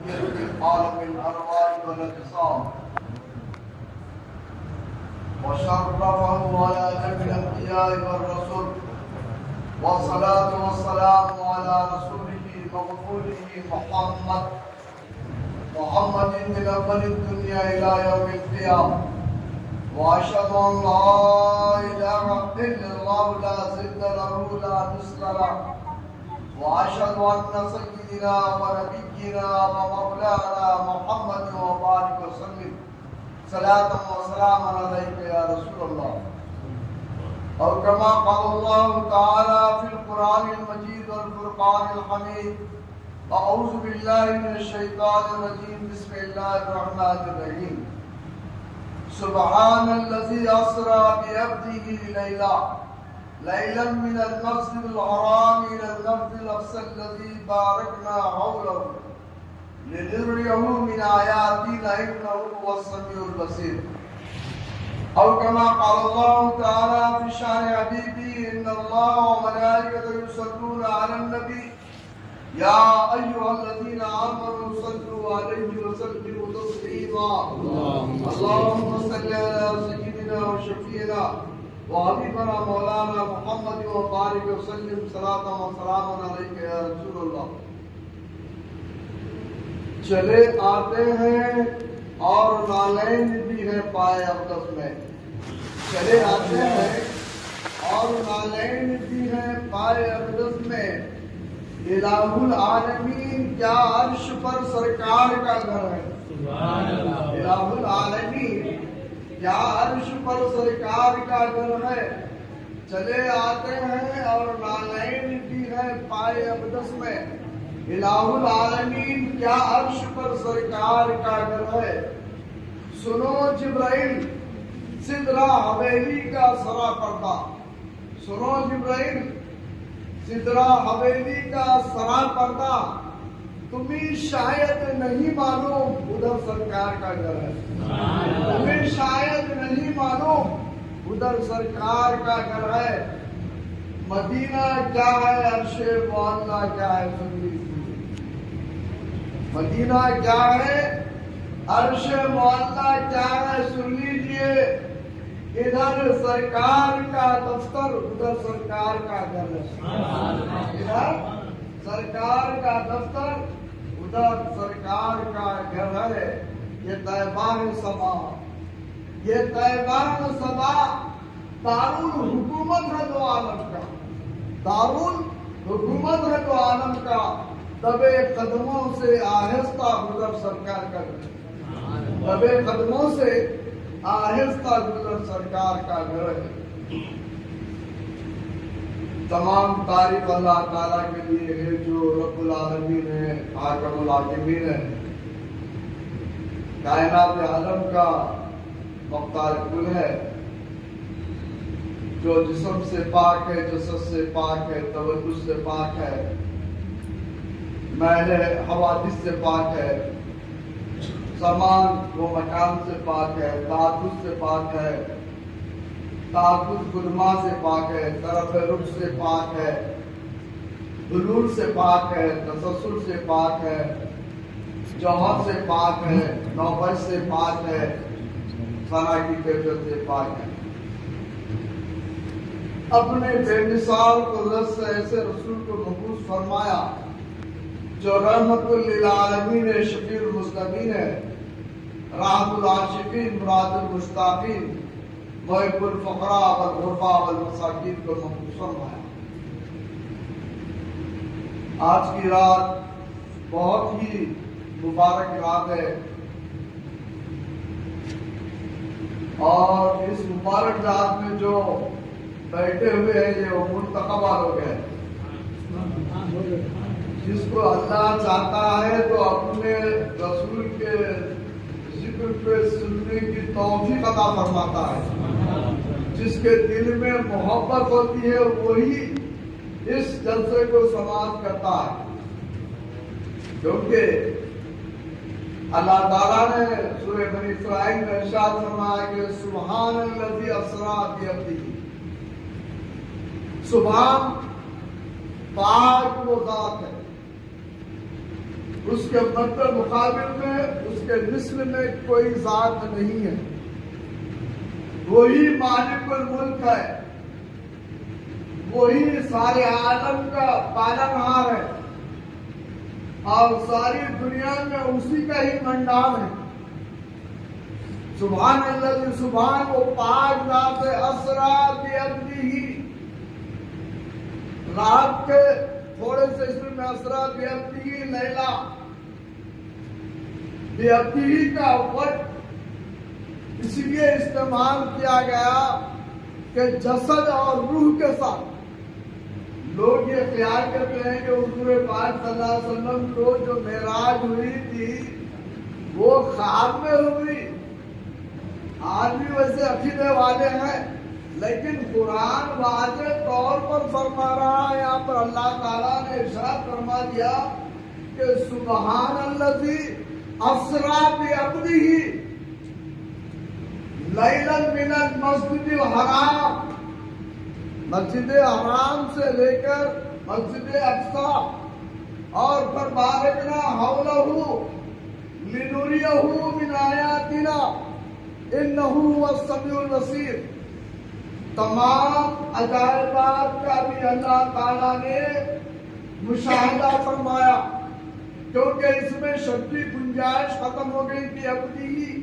في عالم الأرواح والأجسام، وشرفه على نبي الأنبياء والرسل، والصلاة والسلام على رسوله مقبوله محمد من أول الدنيا إلى يوم القيامة. وأشهد أن لا إله إلا الله لا ضد له لا مثل له، وأشهد أن سيدنا ونبينا ومولانا محمد وبارك وسلم صلاة وسلاما عليك يا رسول الله. اور كما قال الله تعالى في القرآن المجيد والفرقان الحميد: أعوذ بالله من الشيطان الرجيم، بسم الله الرحمن الرحيم. سبحان الذي أسرى بعبده ليلا من المسجد الحرام إلى المسجد الأقصى الذي باركنا حوله لنريه من آياتنا إنه هو السميع البصير. أو كما قال الله تعالى في شأن حبيبه: إن الله وملائكته يصلون على النبي يا أيها الذين آمنوا صلوا عليه وسلموا تسليما. اللهم صل على سيدنا وشفيعنا وحبيبنا مولانا محمد وبارك وسلم صلاة وسلاما عليك يا رسول اللہ. چلے آتے ہیں اور نالین بھی ہے پائے اقدس میں. چلے آتے ہیں اور نالین بھی ہے پائے اقدس میں. الہ العالمین کیا عرش پر سرکار کا گھر ہے. الہ العالمین کیا عرش پر سرکار کا گھر ہے. چلے آتے ہیں اور نالین بھی ہے پائے اقدس میں. الہ العالمین کیا عرش پر سرکار کا گھر ہے. سنو جبرائیل سدرہ حویلی کا سرا پردہ. سنو جبرائیل سدرہ حویلی کا سرا پردہ. تمہیں شاید نہیں معلوم ادھر سرکار کا گھر ہے. تمہیں شاید نہیں معلوم ادھر سرکار کا گھر ہے. مدینہ کیا ہے عرش معلیٰ کیا ہے سن لیجیے. مدینہ کیا ہے عرش معلیٰ کیا ہے سن لیجیے. ادھر سرکار کا دفتر ادھر سرکار کا گھر ہے. ادھر سرکار کا دفتر ادھر سرکار کا گھر ہے. یہ طیبہ سبا، یہ طیبہ سبا دارالحکومت ہے دو عالم کا. دارالحکومت ہے دو عالم کا. دبے قدموں سے آہستہ گزر سرکار کا گھر. دبے قدموں سے آہستہ گزر سرکار کا گھر ہے. تمام تعریف اللہ تعالیٰ کے لیے ہے جو رب العالمین ہے، حاکم الحاکمین ہے، کائنات عالم کا مختار کل ہے، جو جسم سے پاک ہے، جسد سے پاک ہے، توجہ سے پاک ہے، میل حوادث سے پاک ہے، زمان و مکان سے پاک ہے، تعدد سے پاک ہے، تعدد گلما سے پاک ہے، طرف رخ سے پاک ہے، حلول سے پاک ہے، تسلسل سے پاک ہے، جوہر سے پاک ہے، نوبت سے پاک ہے، ثنا کی کیفیت سے پاک ہے. اپنے بے مثال قدرت سے ایسے رسول کو مبعوث فرمایا جو رحمت للعالمین ہے، شفیع المذنبین ہے، راحت العاشقین، مراد المشتاقین، محب الفقراء والغرباء والمساکین کو مبعوث فرمایا. آج کی رات بہت ہی مبارک رات ہے اور اس مبارک رات میں جو بیٹھے ہوئے ہیں یہ منتخب لوگ ہیں جس کو اللہ چاہتا ہے تو اپنے رسول کے ذکر پہ سننے کی توفیق عطا فرماتا ہے. جس کے دل میں محبت ہوتی ہے وہی اس جلسے کو سماعت کرتا ہے. کیونکہ اللہ تعالیٰ نے سورہ بنی اسرائیل میں ارشاد فرمایا کہ سبحان الذی اسریٰ بعبدہ. سبحان پاک وہ ذات ہے، اس کے مد مقابل میں اس کے مثل میں کوئی ذات نہیں ہے. وہی مالک الملک ہے، وہی سارے عالم کا پالنہار ہے، اور ساری دنیا میں اسی کا ہی منڈان ہے. سبحان اللہ، سبحان وہ پاک ذات اسرا بعبدہ. رات کے تھوڑے سے اس میں اسرا بعبدہ لیلا، بعبدہ کا وقت اس لیے استعمال کیا گیا کہ جسد اور روح کے ساتھ. لوگ یہ خیال کرتے ہیں کہ حضور پاک صلی اللہ علیہ وسلم کو جو معراج ہوئی تھی وہ خواب میں ہوئی. آج بھی ویسے عقیدے والے ہیں، لیکن قرآن واضح طور پر فرما رہا ہے. یہاں پر اللہ تعالیٰ نے ارشاد فرما دیا کہ سبحان الذی اسریٰ بعبدہ لیلا من المسجد الحرام. مسجد حرام سے لے کر مسجد اقصی، اور پھر بارکنا حولہ لنریہ من آیاتنا انہ هو السمیع البصیر. تمام عجائبات کا بھی اللہ تعالیٰ نے مشاہدہ فرمایا، کیونکہ اس میں شک کی گنجائش ختم ہو گئی تھی. عبدی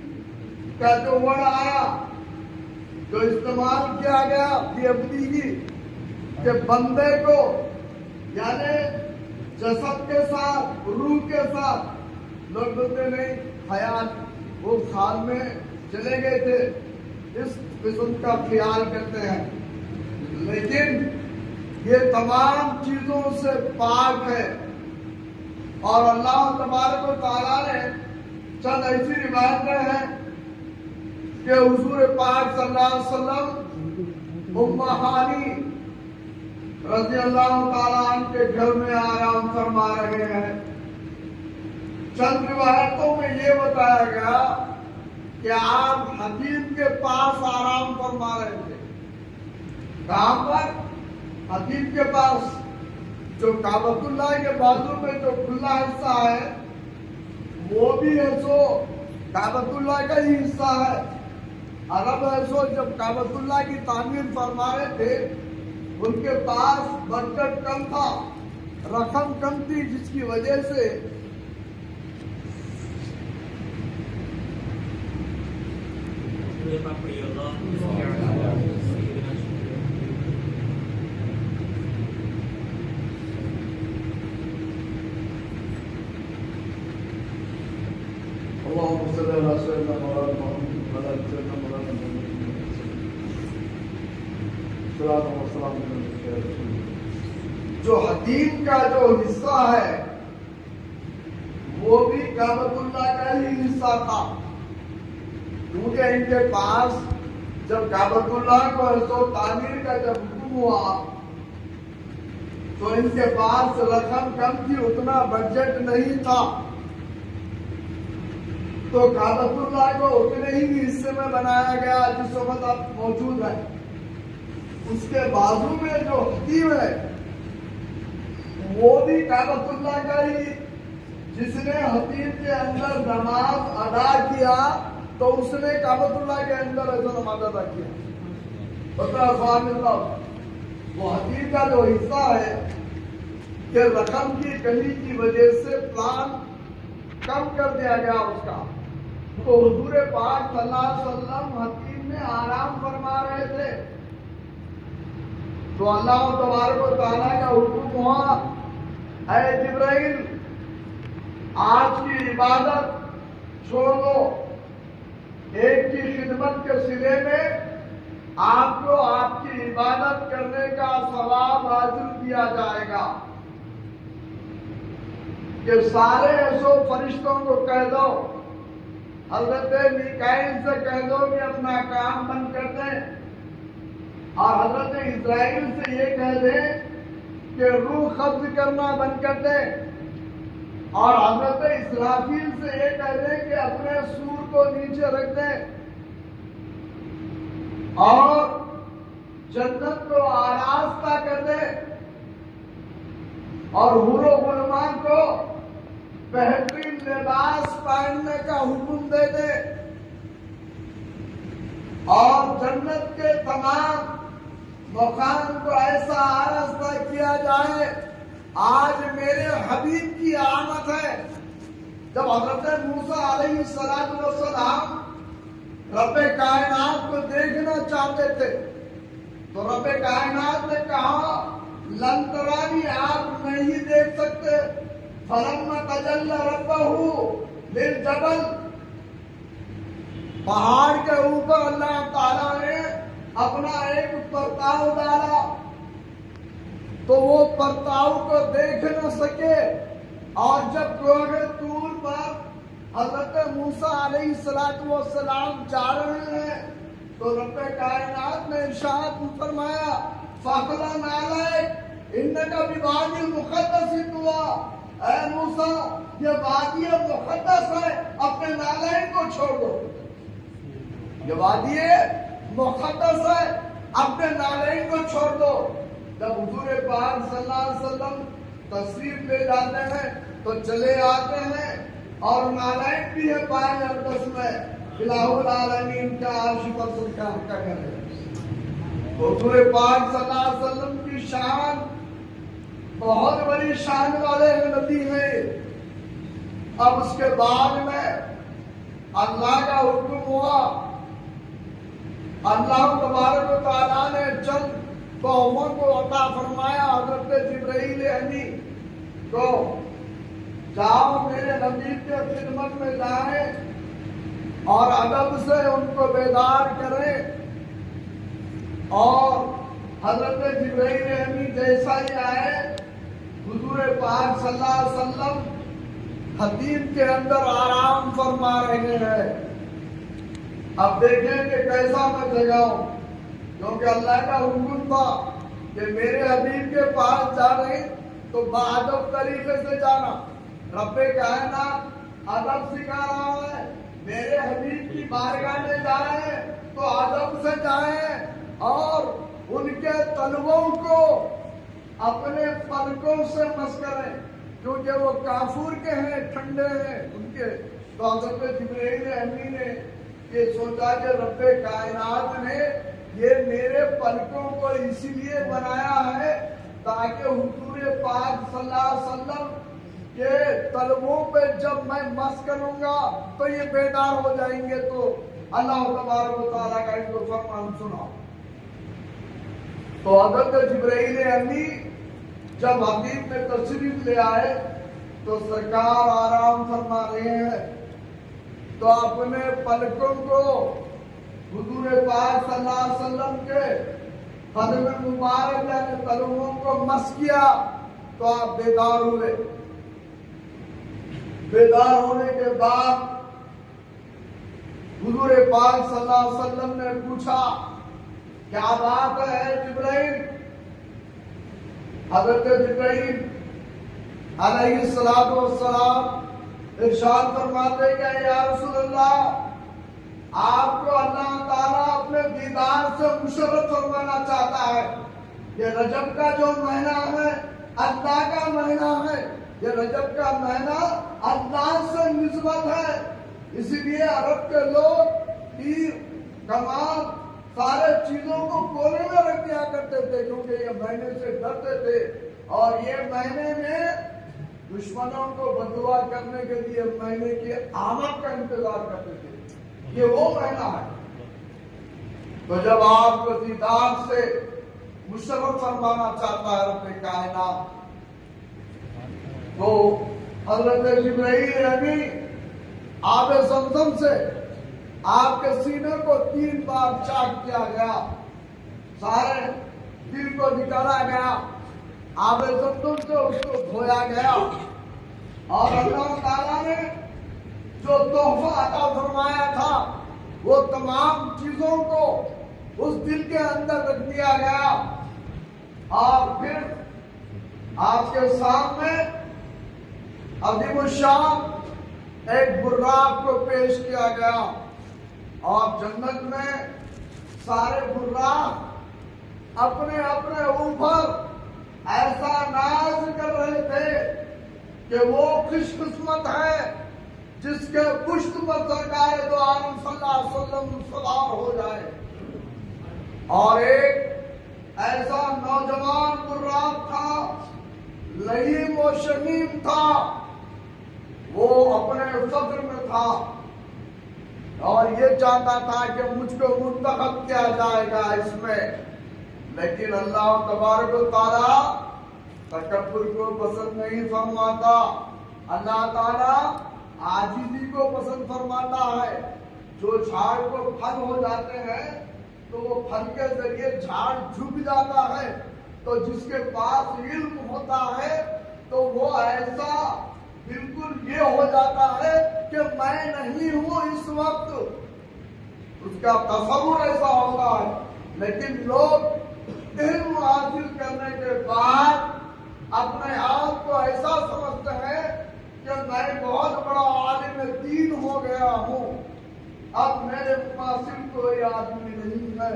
کا جو ورڈ آیا، جو استعمال کیا گیا تھی عبدی کہ بندے کو، یعنی جسد کے ساتھ روح کے ساتھ. لوگ بولتے نہیں حیات وہ خواب میں چلے گئے تھے، اس قسم کا خیال کرتے ہیں. لیکن یہ تمام چیزوں سے پاک ہے. اور اللہ تبارک و تعالیٰ نے چند ایسی روایتیں ہیں کہ حضور پاک صلی اللہ علیہ وسلم ام ہانی رضی اللہ تعالیٰ عنہ کے گھر میں آرام فرما رہے ہیں. چند روایتوں میں یہ بتایا گیا کہ آپ حتیم کے پاس آرام فرما رہے تھے. کہاں پر؟ حتیم کے پاس، جو کعبۃ اللہ کے بازو میں جو کھلا حصہ ہے وہ بھی ہے سو کعبۃ اللہ کا ہی حصہ ہے. عرب ہے سو جب کعبۃ اللہ کی تعمیر فرما رہے تھے ان کے پاس بجٹ کم تھا، رقم کم تھی، جس کی وجہ سے اللهم صل على سيدنا مولانا محمد وعلى آل سيدنا مولانا محمد صلاۃ و سلام علیہ. جو حتیم کا جو حصہ ہے وہ بھی کعبۃ اللہ کا ہی حصہ تھا، کیونکہ ان کے پاس جب کعبۃ اللہ کو تو تعمیر کا جب حکم ہوا تو ان کے پاس رقم کم تھی، اتنا بجٹ نہیں تھا، تو کعبۃ اللہ کو اتنے ہی حصے میں بنایا گیا جس وقت اب موجود ہے. اس کے بازو میں جو حتیم ہے وہ بھی کعبۃ اللہ کا ہی. جس نے حتیم کے اندر نماز ادا کیا تو اس نے کعبۃ اللہ کے اندر ایسا نماز ادا کیا. بتا سبحان اللہ. وہ حتیم کا جو حصہ ہے کہ رقم کی کمی کی وجہ سے پلان کم کر دیا گیا اس کا، تو حضور پاک صلی اللہ علیہ وسلم حتیم میں آرام فرما رہے تھے. تو اللہ تبارک و تعالیٰ کا حکم ہوا، اے جبرائیل آج کی عبادت چھوڑ دو، ایک کی خدمت کے صلے میں آپ کو آپ کی عبادت کرنے کا ثواب حاصل کیا جائے گا. کہ سارے ایسو فرشتوں کو کہہ دو، حضرت میکائیل سے کہہ دو کہ اپنا کام بند کر دیں، اور حضرت اسرائیل سے یہ کہہ دیں کہ روح قبض کرنا بند کر دیں، اور حضرت اسرافیل سے یہ کہہ دیں کہ اپنے سور کو نیچے رکھ دیں، اور جنت کو آراستہ کر دیں، اور حور و غلمان کو بہترین لباس پہننے کا حکم دے دے اور جنت کے تمام مقام کو ایسا آراستہ کیا جائے. آج میرے حبیب کی آمد ہے. جب حضرت موسیٰ علیہ السلام رب کائنات کو دیکھنا چاہتے تھے تو رب کائنات نے کہا لن ترانی، آپ نہیں دیکھ سکتے. فلما تجلی ربہ للجبل، پہاڑ کے اوپر اللہ تعالیٰ نے اپنا ایک پرتاؤ ڈالا تو وہ پرتاؤ کو دیکھ نہ سکے. اور جب کوہ طور پر حضرت موسیٰ علیہ السلام جا رہے ہیں تو رب کائنات نے ارشاد فرمایا فَاخْلَعْ نَعْلَيْكَ إِنَّكَ بِوَادٍ مُقَدَّسٍ طُوًى، اے موسیٰ یہ وادی مقدس ہے، اپنے نالین کو چھوڑ دو. یہ وادی مقدس ہے، اپنے نالین کو چھوڑ دو. جب حضور پاک صلی اللہ علیہ وسلم تشریف لے جاتے ہیں تو چلے آتے ہیں اور نالین بھی ہے پائے اقدس میں، الہ العالمین کا عرش پر سرکار کا گھر ہے. حضور پاک صلی اللہ علیہ وسلم کی شان بہت بڑی شان والے نبی ہیں. اب اس کے بعد میں اللہ کا حکم ہوا، اللہ تبارک و تعالیٰ نے چند قوموں کو عطا فرمایا. حضرت جبرائیل امین کو جاؤ میرے نبی کے خدمت میں جائیں اور ادب سے ان کو بیدار کریں. اور حضرت جبرائیل امین جیسا ہی آئے حضور پاک صلی اللہ علیہ وسلم حتیم کے اندر آرام فرما رہے ہیں. اب دیکھیں کہ کیسا میں جگاؤں، کیونکہ اللہ کا حکم تھا کہ میرے حبیب کے پاس جا رہے تو بادب طریقے سے جانا. رب کائنات ادب سکھا رہا ہے، میرے حبیب کی بارگاہ میں جائیں تو ادب سے جائیں اور ان کے طلبوں کو اپنے پلکوں سے مس کریں، کیونکہ وہ کافور کے ہیں، ٹھنڈے ہیں ان کے. تو حضرت جبرائیل امین نے یہ سوچا کہ رب کائنات نے یہ میرے پلکوں کو اسی لیے بنایا ہے تاکہ حضور پاک صلی اللہ علیہ وسلم کے طلبوں پہ جب میں مس کروں گا تو یہ بیدار ہو جائیں گے. تو اللہ تبارک و تعالیٰ کا ان کو فرمان سنا. تو حضرت جبرائیل امین جب حبیب میں تشریف لے آئے تو سرکار آرام فرما رہے ہیں تو اپنے پلکوں کو حضور پاک صلی اللہ علیہ وسلم کے قدم مبارک یعنی طلبوں کو مس کیا تو آپ بیدار ہوئے. بیدار ہونے کے بعد حضور پاک صلی اللہ علیہ وسلم نے پوچھا کیا بات ہے جبرائیل؟ حضرت جبرائیل علیہ السلام ارشاد فرماتے کہ یا رسول اللہ، آپ کو اللہ تعالیٰ اپنے دیدار سے مشرف فرمانا چاہتا ہے. یہ رجب کا جو مہینہ ہے اللہ کا مہینہ ہے، یہ رجب کا مہینہ اللہ سے نسبت ہے. اسی لیے عرب کے لوگ تیر کمان سارے چیزوں کو کونے میں رکھ دیا کرتے تھے کیونکہ یہ مہینے سے ڈرتے تھے اور یہ مہینے میں دشمنوں کو بددعا کرنے کے لیے مہینے کی آمد کا انتظار کرتے تھے. یہ وہ مہینہ ہے. تو جب آپ کو دیدار سے مشرف فرمانا چاہتا ہے رب کائنات تو حضرت جبرائیل امین آب زمزم سے آپ کے سینے کو 3 بار چاک کیا گیا، سارے دل کو نکالا گیا، آب زمزم سے اس کو دھویا گیا اور اللہ تعالیٰ نے جو تحفہ عطا فرمایا تھا وہ تمام چیزوں کو اس دل کے اندر رکھ دیا گیا اور پھر آپ کے سامنے عظیم الشان ایک براق کو پیش کیا گیا اور جنت میں سارے براق اپنے اپنے اوپر ایسا ناز کر رہے تھے کہ وہ خوش قسمت ہے جس کے پشت پر سرکار دو عالم صلی اللہ علیہ وسلم سوار ہو جائے. اور ایک ایسا نوجوان براق تھا، لئیم و شمیم تھا، وہ اپنے فخر میں تھا اور یہ چاہتا تھا کہ مجھ کو منتخب کیا جائے گا اس میں. لیکن اللہ تبارک و تعالیٰ تکبر کو پسند نہیں فرماتا. اللہ تعالیٰ عاجزی کو پسند فرماتا ہے. جو جھاڑ کو پھل ہو جاتے ہیں تو وہ پھل کے ذریعے جھاڑ جھک جاتا ہے. تو جس کے پاس علم ہوتا ہے تو وہ ایسا بالکل یہ ہو جاتا ہے کہ میں نہیں ہوں اس وقت، اس کا تصور ایسا ہوتا ہے. لیکن لوگ علم حاصل کرنے کے بعد اپنے آپ کو ایسا سمجھتے ہیں کہ میں بہت بڑا عالم دین ہو گیا ہوں، اب میرے مقاصد کوئی آدمی نہیں ہے.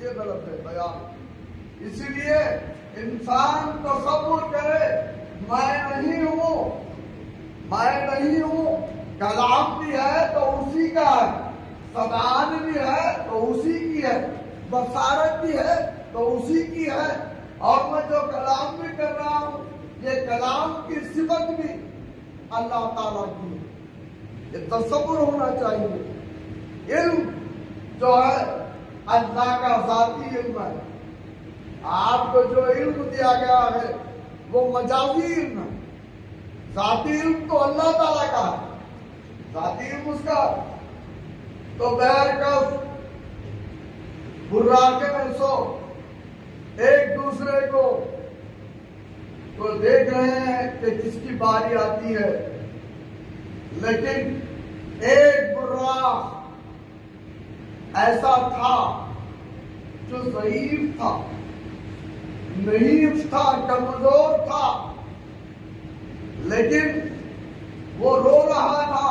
یہ غلط ہے بیان. اسی لیے انسان تصور کرے میں نہیں ہوں، میں نہیں ہوں. کلام بھی ہے تو اسی کا ہے، سماعت بھی ہے تو اسی کی ہے، بصارت بھی ہے تو اسی کی ہے. اور میں جو کلام بھی کر رہا ہوں یہ کلام کی صفت بھی اللہ تعالیٰ کی ہے. یہ تصور ہونا چاہیے. علم جو ہے اللہ کا ذاتی علم ہے. آپ کو جو علم دیا گیا ہے وہ مجازی علم ہے. ذاتی علم تو اللہ تعالیٰ کا ہے، ذاتی علم اس کا. تو بہرکیف براقے میں سو ایک دوسرے کو تو دیکھ رہے ہیں کہ کس کی باری آتی ہے. لیکن ایک براق ایسا تھا جو ضعیف تھا، نحیف تھا، کمزور تھا، لیکن وہ رو رہا تھا،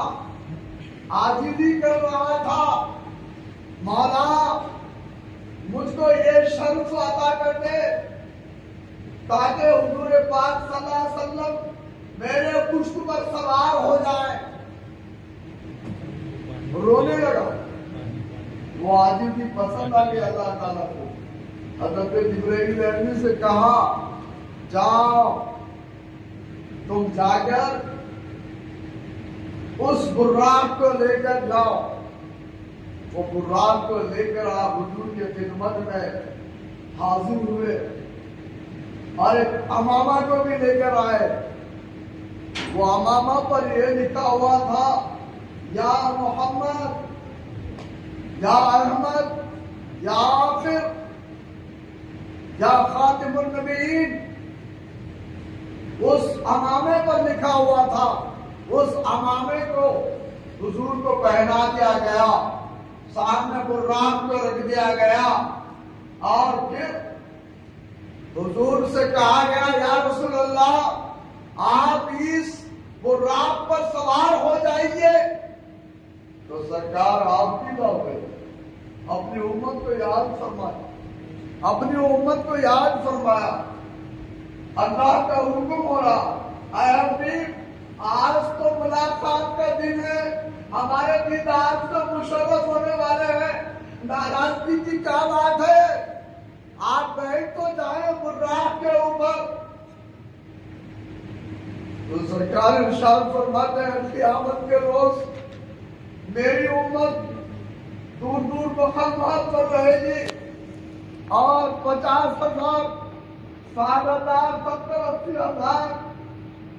عاجزی کر رہا تھا. مولا مجھ کو یہ شرف عطا کر دے تاکہ حضور پاک صلی اللہ علیہ وسلم میرے پشت پر سوار ہو جائے. رونے لگا. وہ عاجزی پسند آ گئی اللہ تعالیٰ کو. حضرت جبرائیل امین سے کہا جاؤ تم جا کر اس براق کو لے کر جاؤ. وہ براق کو لے کر آپ حضور کی خدمت میں حاضر ہوئے اور ایک امامہ کو بھی لے کر آئے. وہ امامہ پر یہ لکھا ہوا تھا یا محمد، یا احمد، یا آخر، یا خاتم النبیین. اس امامے پر لکھا ہوا تھا. اس امامے کو حضور کو پہنا دیا گیا، سامنے براق کو رکھ دیا گیا اور پھر حضور سے کہا گیا یا رسول اللہ آپ اس براق پر سوار ہو جائیے. تو سرکار آپ کی بات ہے، اپنی امت کو یاد فرمایا، اپنی امت کو یاد فرمایا. اللہ کا حکم ہو رہا اے حبیب آج تو ملاقات کا دن ہے، ہمارے دن آج تو مشرف ہونے والے ہیں. ناراضگی کی کیا بات ہے؟ آپ بیٹھ تو جائیں براق کے اوپر. تو سرکار ارشاد فرماتے ہیں قیامت کے روز میری امت دور دور مقامات پر رہے گی اور 50,000 60,000 70,000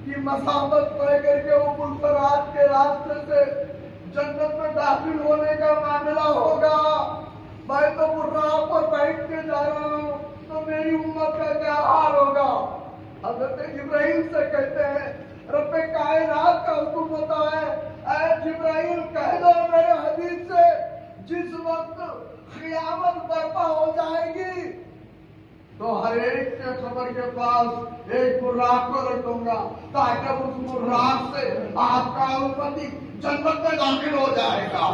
کی مسافت طے کر کے وہ ملفرات کے راستے سے جنت میں داخل ہونے کا معاملہ ہوگا. میں تو براق پر بیٹھ کے جا رہا ہوں تو میری امت کا کیا حال ہوگا؟ حضرت جبرائیل سے کہتے ہیں رب کائنات کا حکم ہوتا ہے اے جبرائیل کہہ دو میرے حبیب سے جس وقت قیامت برپا ہو جائے گی تو ہر ایک کے خبر کے پاس ایک براق کو رکھوں گا تاکہ اس براق سے آپ کا امتی جنت میں داخل ہو جائے گا.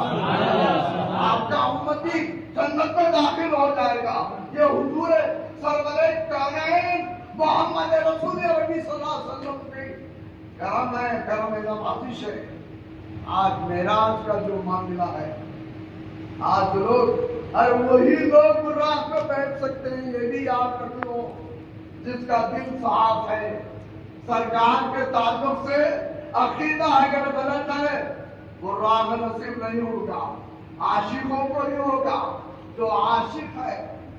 آپ کا امتی جنت میں داخل ہو جائے گا. یہ حضور سرور کائنات محمد رسول عربی صلی اللہ علیہ وسلم کی کرم نوازش ہے. آج معراج کا جو معاملہ ہے، آج لوگ اور وہی لوگ راہ پہ بیٹھ سکتے ہیں. یہ بھی یاد رکھ لو، جس کا دل صاف ہے، سرکار کے تعلق سے عقیدہ اگر غلط ہے، وہ راہ نصیب نہیں ہوگا. عاشقوں کو ہی ہوگا. جو عاشق ہے،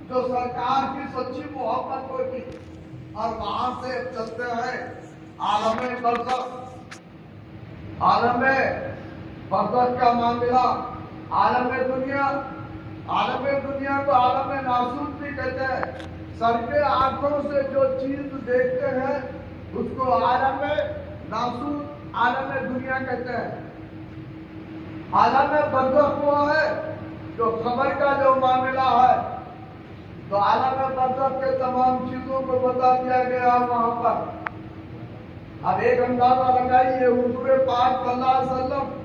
جو سرکار کی سچی محبت ہوگی. اور وہاں سے چلتے ہیں عالم برزخ. عالم برزخ کا معاملہ، عالم دنیا. عالم دنیا کو عالم ناسوت بھی کہتے ہیں. سر کے آنکھوں سے جو چیز دیکھتے ہیں اس کو عالم ناسوت، عالم دنیا کہتے ہیں. عالم برزخ وہ ہے جو خبر کا جو معاملہ ہے. تو عالم برزخ کے تمام چیزوں کو بتا دیا گیا وہاں پر. اب ایک اندازہ لگائیے، حضور پاک صلی اللہ علیہ وسلم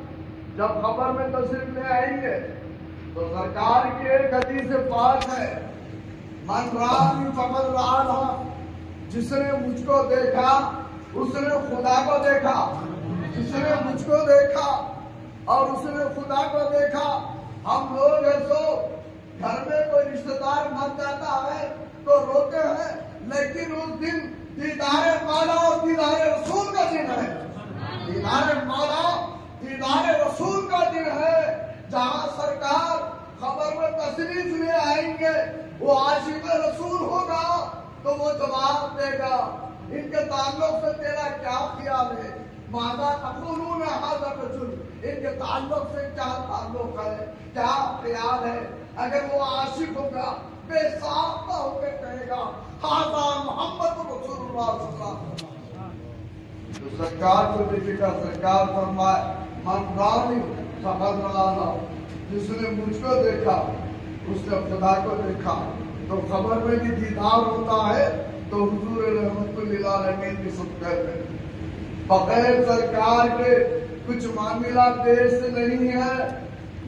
جب خبر میں تشریف لے آئیں گے تو سرکار کی ایک حدیث پاک ہے، من رانی فقد رآنا. جس نے مجھ کو دیکھا اس نے خدا کو دیکھا. جس نے مجھ کو دیکھا اور اس نے خدا کو دیکھا. ہم لوگ ایسو گھر میں کوئی رشتہ دار مر جاتا ہے تو روتے ہیں، لیکن اس دن دیدار مولا اور دیدار رسول کا دن ہے. دیدار مولا، دیدار رسول کا دن ہے، جہاں سرکار خبر میں تشریف لے آئیں گے. وہ عاشق رسول ہوگا تو وہ جواب دے گا، ان کے تعلق سے تیرا کیا خیال ہے؟ ماذا تقولون ھذا الرجل. ان کے تعلق سے کیا تعلق ہے، کیا خیال ہے؟ اگر وہ عاشق ہوگا، بے ساختہ ہو کے کہے گا ھذا محمد رسول اللہ صلی اللہ علیہ وسلم. تو سرکار کو دیکھے گا. سرکار فرمائے من رانی فقد رآنا. جس نے مجھ کو دیکھا اس نے خدا کو دیکھا. تو خبر میں بھی دیدار ہوتا ہے تو حضور رحمت للعالمین کی سب کہتے ہیں. بغیر سرکار کے کچھ معاملات دیش سے نہیں ہے.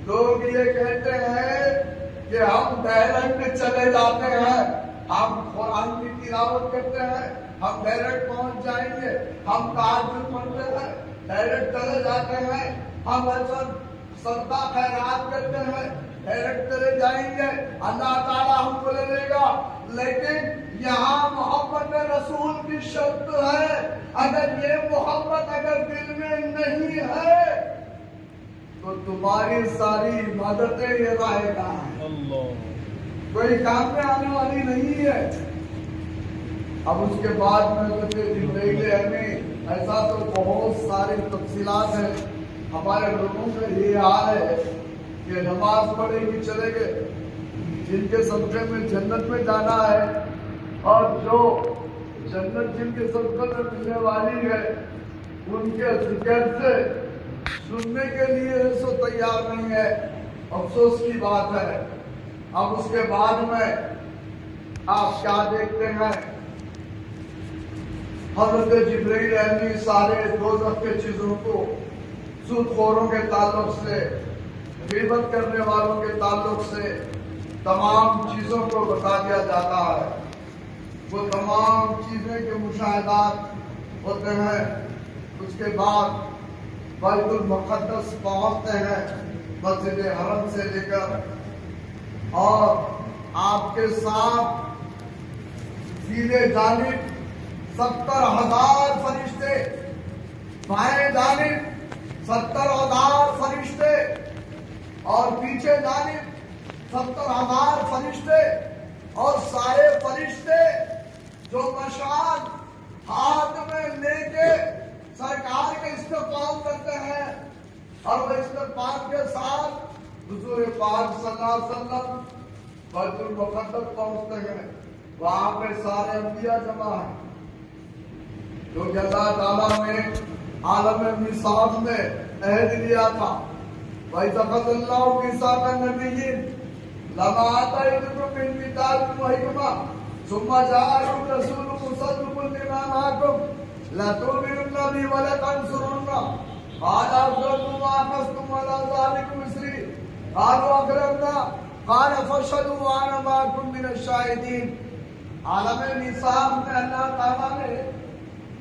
لوگ یہ کہتے ہیں کہ ہم ڈائریکٹ چلے جاتے ہیں، ہم قرآن کی تلاوت کرتے ہیں، ہم ڈائریکٹ پہنچ جائیں گے. ہم تہجد پڑھتے ہیں، ڈائریکٹ چلے جاتے ہیں. ہم ایسا صدقہ خیرات کرتے ہیں، ڈائریکٹ چلے جائیں گے، اللہ تعالیٰ ہم کو لے لے گا. لیکن یہاں محبت رسول کی شرط ہے. اگر یہ محبت اگر دل میں نہیں ہے تو تمہاری ساری عبادتیں یہ رائے گا کوئی کام میں آنے والی نہیں ہے. اب اس کے بعد میں تو جبرائیل امین، ایسا تو بہت ساری تفصیلات ہیں. ہمارے لوگوں کا یہ حال ہے کہ نماز پڑھے گی چلے گئے، جن کے صدقے میں جنت میں جانا ہے اور جو جنت جن کے صدقے میں ملنے والی ہے ان کے ذکر سے سننے کے لیے سو تیار نہیں ہے. افسوس کی بات ہے. اب اس کے بعد میں آپ کیا دیکھتے ہیں، حضرت جبرائیل امین سارے دوزخ کے چیزوں کو، سود خوروں کے تعلق سے، غیبت کرنے والوں کے تعلق سے تمام چیزوں کو بتا دیا جاتا ہے. وہ تمام چیزیں کے مشاہدات ہوتے ہیں. اس کے بعد بیت المقدس پہنچتے ہیں، مسجد حرم سے لے کر، اور آپ کے ساتھ سیدھے جانب 70,000 فرشتے، بائیں جانب 70,000 فرشتے اور پیچھے جانب 70,000 فرشتے. اور سارے فرشتے جو مشعل ہاتھ میں لے کے سرکار کے استقبال کرتے ہیں، اور وہ استقبال کے ساتھ حضور پاک صلی اللہ علیہ وسلم بیت المقدس پہنچتے ہیں. وہاں پہ سارے انبیاء جمع ہیں، جو کہ اللہ تعالیٰ نے عالم میثاق میں عہد لیا تھا. وَإِذْ أَخَذَ اللَّهُ مِيثَاقَ النَّبِيِّينَ لَمَا آتَيْتُكُم مِّن كِتَابٍ وَحِكْمَةٍ ثُمَّ جَاءَكُمْ رَسُولٌ مُصَدِّقٌ لِّمَا مَعَكُمْ لَتُؤْمِنُنَّ بِهِ وَلَتَنصُرُنَّهُ قَالَ أَقْرَرْتُمْ وَأَخَذْتُمْ عَلَىٰ ذَٰلِكُمْ إِصْرِي قَالُوا أَقْرَرْنَا قَالَ فَاشْهَدُوا وَأَنَا مَعَكُمْ مِنَ الشَّاهِدِينَ. عالم میثاق میں اللہ تعالیٰ نے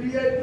VIP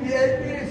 VIPs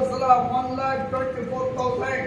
1,24,000।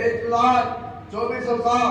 1,24,000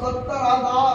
70,000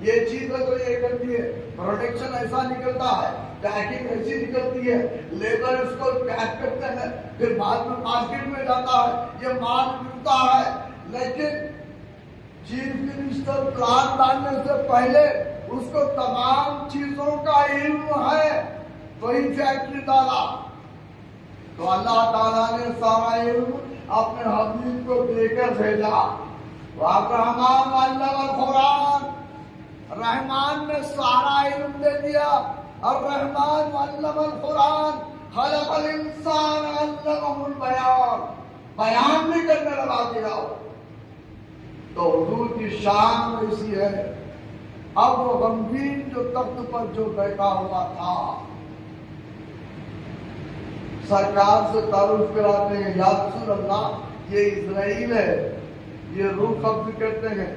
یہ چیز ہے تو یہ کرتی ہے، پروڈکشن ایسا نکلتا ہے، پیکنگ ایسی نکلتی ہے، لیبر اس کو پیک کرتے ہیں، پھر بعد میں مارکیٹ میں جاتا ہے، یہ مال ملتا ہے، لیکن چیف منسٹر پلان ڈالنے سے پہلے اس کو تمام چیزوں کا علم ہے، وہی فیکٹری ڈالا تو اللہ تعالیٰ نے سارا علم اپنے حبیب کو دے کر بھیجا۔ رحمان علم القرآن، رحمان نے سارا علم دے دیا، اور رحمان علم القرآن، خلق الانسان علمہ البیان، بیان بھی کرنے لگا دیا۔ تو حضور کی شان ایسی ہے، اب وہ غمگین جو تخت پر جو بیٹھا ہوا تھا سرکار سے تعارف کراتے ہیں، یا رسول اللہ یہ اسرائیل ہے، یہ روح قبض کرتے ہیں،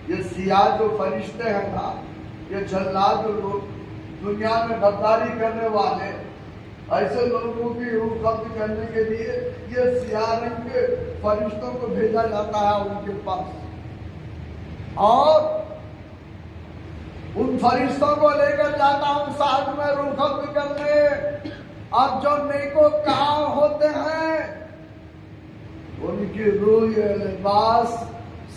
یہ سیاہ جو فرشتے ہیں نا، یہ جلاد جو لوگ دنیا میں غداری کرنے والے، ایسے لوگوں کی روح قبض کرنے کے لیے یہ سیاہ رنگ کے فرشتوں کو بھیجا جاتا ہے ان کے پاس، اور ان فرشتوں کو لے کر جاتا ہوں ساتھ میں روح قبض کرنے، اور جو نیکوکار ہوتے ہیں ان کی روح یہ لباس،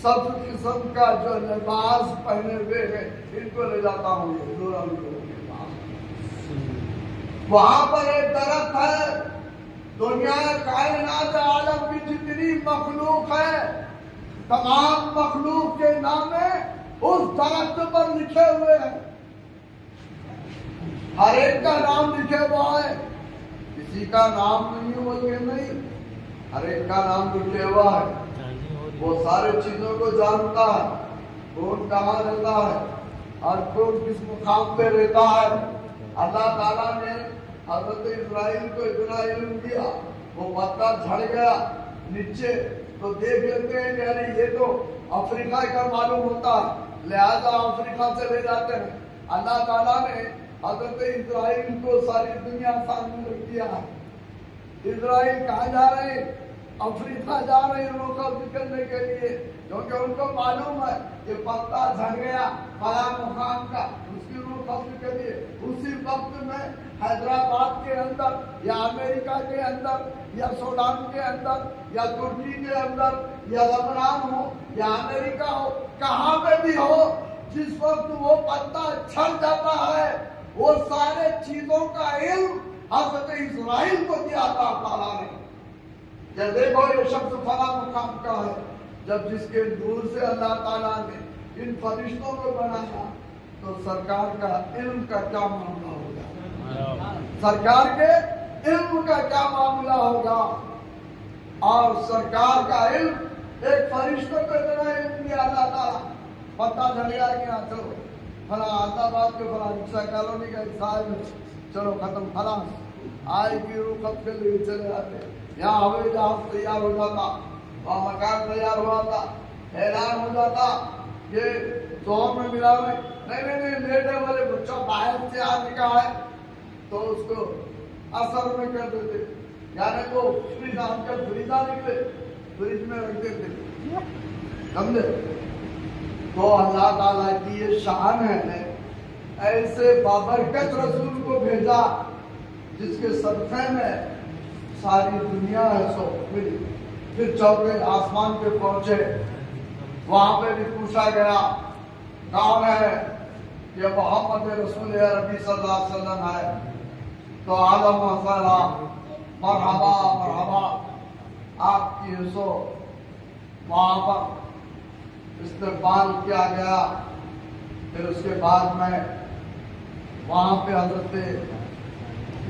سب قسم کا جو لباس پہنے ہوئے ہیں، ان کو لے جاتا ہوں یہ حضور کے پاس۔ وہاں پر ایک درخت ہے، دنیا کائنات عالم کی جتنی مخلوق ہے تمام مخلوق کے نام اس درخت پر لکھے ہوئے ہیں، ہر ایک کا نام لکھے ہوا ہے، کسی کا نام نہیں بول کے نہیں، ہر ایک کا نام لکھے ہوا ہے، وہ سارے چیزوں کو جانتا ہے، کون کہاں رہتا ہے اور کون کس مقام پہ رہتا ہے۔ اللہ تعالیٰ نے حضرت اسرائیل کو اتنا علم دیا، وہ پتا جھڑ گیا نیچے تو دیکھ لیتے ہیں کہ ارے یہ تو افریقہ کا معلوم ہوتا ہے، لہذا افریقہ سے لے جاتے ہیں۔ اللہ تعالیٰ نے حضرت اسرائیل کو ساری دنیا سامنے رکھ دیا ہے، اسرائیل کہاں جا رہے ہیں؟ افریقہ جا رہے ہیں روح قبض کرنے کے لیے، کیونکہ ان کو معلوم ہے کہ پتا جھڑ گیا فلاں مقام کا، اس کی روح قبض کے لیے اسی وقت میں حیدرآباد کے اندر یا امریکہ کے اندر یا سوڈان کے اندر یا ترکی کے اندر یا لبنان ہو یا امریکہ ہو، کہاں پہ بھی ہو، جس وقت وہ پتا چھڑ جاتا ہے وہ سارے چیزوں کا علم حضرت اسرائیل کو دیا تھا تعالیٰ نے۔ جب دیکھو یہ شخص فلاں مقام کا ہے، جب جس کے دور سے اللہ تعالیٰ نے ان فرشتوں کو بنایا تو سرکار کا علم کا کیا معاملہ ہوگا، سرکار کے علم کا کیا معاملہ ہوگا۔ اور سرکار کا علم ایک فرشتوں کو اتنا علم دیا اللہ تعالیٰ، پتہ چل گیا کہ ہاں چلو فلاں آباد کے فلاں رکشا کالونی کا صاحب ہے، چلو ختم، فلاں آئے کی روح قبض کے لیے چلے جاتے، یہاں ہوائی جہاز تیار ہو جاتا، وہاں مکان تیار ہوا تھا، اعلان ہو جاتا کہ زور میں ملا ہوئے نہیں لیٹے والے بچوں باہر سے آنے کا ہے تو اس کو اثر میں کر دیتے، یعنی وہ فریج ہم کے فریزہ نکلے فریج میں رکھ دیتے، سمجھے؟ تو اللہ تعالیٰ کی یہ شان ہے، ایسے بابرکت رسول کو بھیجا جس کے صدقے میں ساری دنیا ہے سو پھر چوتھے آسمان پہ پہنچے، وہاں پہ بھی پوچھا گیا کون ہے، یہ محمد رسول عربی صلی اللہ علیہ وسلم ہے، تو عالم مسئلہ مرحبا مرحبا آپ کی سو وہاں پر استقبال کیا گیا۔ پھر اس کے بعد میں وہاں پہ حضرت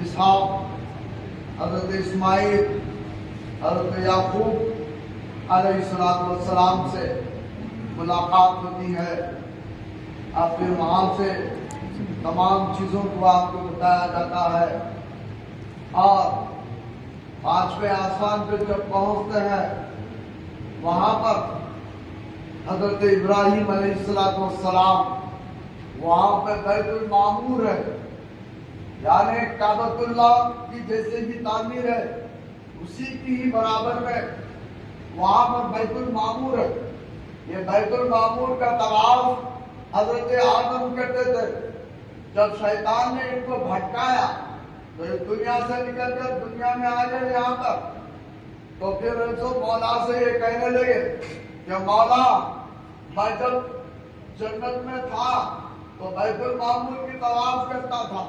اسحاق، حضرت اسماعیل، حضرت یعقوب علیہ السلام سے ملاقات ہوتی ہے، اب پھر وہاں سے تمام چیزوں کو آپ کو بتایا جاتا ہے، اور پانچویں آسمان پہ جب پہنچتے ہیں وہاں پر حضرت ابراہیم علیہ السلام وہاں پہ بیت المعمور ہے، یعنی کعبۃ اللہ کی جیسے بھی تعمیر ہے اسی کی ہی برابر میں وہاں پر بیت المعمور ہے۔ یہ بیت المعمور کا طواف حضرت آدم کرتے تھے. جب شیطان نے ان کو بھٹکایا تو یہ دنیا سے نکل کر دنیا میں آ گئے یہاں پر. تو پھر مولا سے یہ کہنے لگے کہ مولا میں جب جنت میں تھا تو بیت المعمور کی طواف کرتا تھا.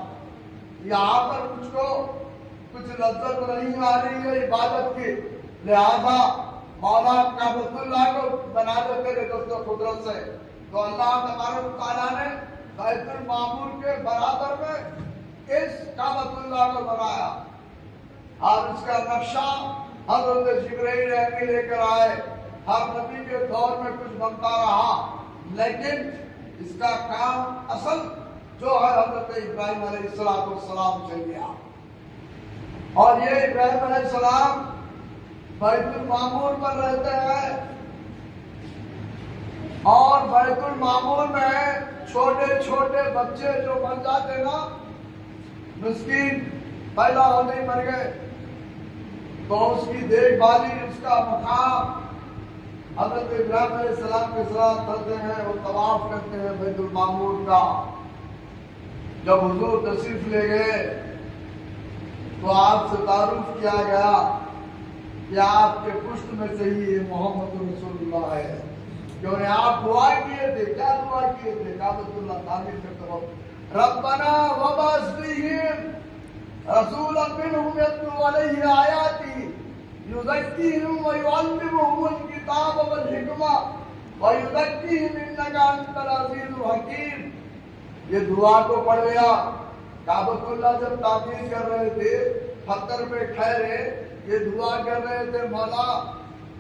یہاں پر مجھ کو کچھ لذت نہیں آ رہی ہے عبادت کی, لہذا مولا کعبۃ اللہ کو بنا دے تیرے دست و قدرت سے. تو اللہ تبارک و تعالیٰ نے بیت المعمور کے برابر میں اس کعبۃ اللہ کو بنایا اور اس کا نقشہ حضرت جبرائیل امین لے کر آئے. ہر نبی کے دور میں کچھ بنتا رہا, لیکن اس کا کام اصل جو ہے حضرت ابراہیم علیہ السلام سے لیا. اور یہ ابراہیم علیہ السلام بیت المعمور پر رہتے ہیں اور بیت المعمور میں چھوٹے چھوٹے بچے جو بن جاتے نا, مسکین پیدا ہونے ہی مر گئے, تو اس کی دیکھ بھالی, اس کا مقام حضرت ابراہیم علیہ السلام کے ساتھ کرتے ہیں. وہ طواف کرتے ہیں بیت المعمور کا. جب حضور تشریف لے گئے تو آپ سے تعارف کیا گیا کہ آپ کے پشت میں سے ہی محمد رسول اللہ ہے. کیوں نے آپ دعا کیے تھے, کیا دعا کیے تھے کعبۃ اللہ تعمیر کرتے وقت؟ ربنا وبعث فیہم رسولا منہم یتلو علیہم آیاتک یزکیہم ویعلمہم الکتاب والحکمہ ویزکیہم انک انت العزیز الحکیم. یہ دعا کو پڑھ لیا. کعبۃ اللہ جب تعمیر کر رہے تھے پتھر پہ ٹھہرے یہ دعا کر رہے تھے, مولا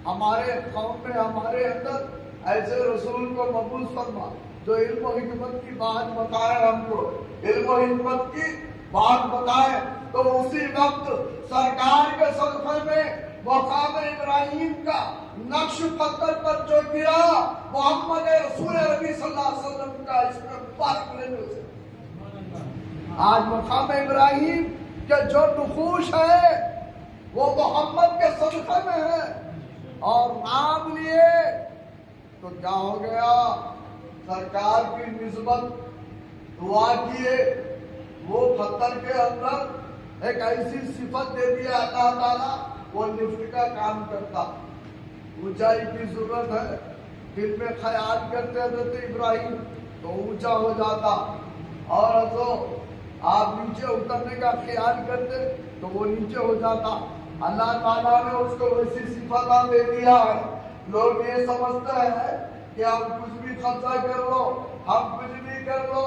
ہمارے قوم میں ہمارے اندر ایسے رسول کو مبعوث فرما جو علم و حکمت کی بات بتائے, ہم کو علم و حکمت کی بات بتائے. تو اسی وقت سرکار کے صدقے میں مقام ابراہیم کا نقش پتھر پر جو گرا محمد رسول نبی صلی اللہ علیہ وسلم کا اس میں مبارک لینے سے آج مقام ابراہیم کے جو نقوش ہے وہ محمد کے صدقے میں ہے. اور نام لیے تو کیا ہو گیا, سرکار کی نسبت دعا کیے, وہ پتھر کے اندر ایک ایسی صفت دے دیا اللہ تعالیٰ, وہ لفٹ کا کام کرتا. اونچائی کی ضرورت ہے, دل میں خیال کرتے حضرت ابراہیم تو اونچا ہو جاتا, اور تو آپ نیچے اترنے کا خیال کرتے تو وہ نیچے ہو جاتا. اللہ تعالیٰ نے اس کو ویسی صفات دے دیا ہے. لوگ یہ سمجھتے ہیں کہ ہم کچھ بھی قبضہ کر لو, ہم کچھ بھی کر لو,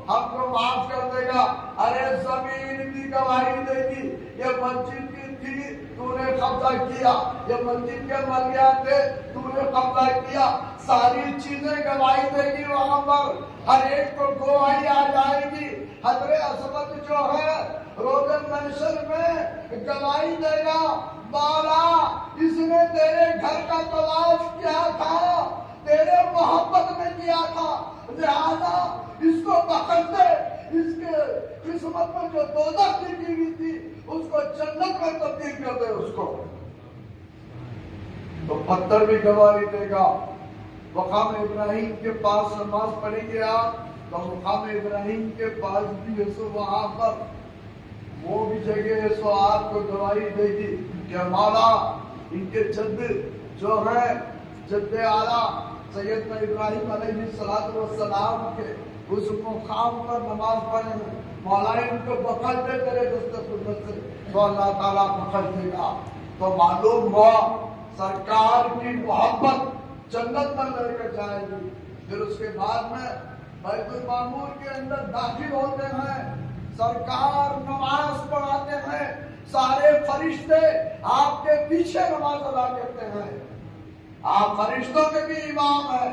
ہم کو معاف کر دے گا. ارے زمین بھی گواہی دے گی, یہ مسجد کی تھی تو نے قبضہ کیا, یہ مسجد کے مالیات تھے تو نے قبضہ کیا, ساری چیزیں گواہی دے گی وہاں پر, ہر ایک کو گواہی آ جائے گی. حضرت عصمت جو ہے روز محشر میں گواہی دے گا, مولا اس نے تیرے گھر کا طواف کیا تھا, تیرے محبت میں کیا تھا, لہذا اس کو بخش دے. اس کے قسمت میں جو دوزخ لکھی ہوئی تھی اس کو جنت میں تبدیل کر دے اس کو. تو پتھر بھی گواہی دے گا. مقام ابراہیم کے پاس نماز پڑھیں گے آپ تو مقام ابراہیم کے پاس بھی ہے سو وہاں پر وہ بھی جگہ ہے سو آپ کو گواہی دے گی کہ مولا ان کے جد جو ہے جد اعلیٰ سیدنا ابراہیم علیہ السلام کے اس مقام پر نماز پڑھنے میں مولا ان کو بخش دے تیرے دست قدرت سے, تو اللہ تعالیٰ بخش دے گا. تو معلوم ہوا سرکار کی محبت جنت میں لے کر جائے گی. پھر اس کے بعد میں بیت المعمور کے اندر داخل ہوتے ہیں, سرکار نماز پڑھاتے ہیں, سارے فرشتے آپ کے پیچھے نماز ادا کرتے ہیں. آپ فرشتوں کے بھی امام ہیں.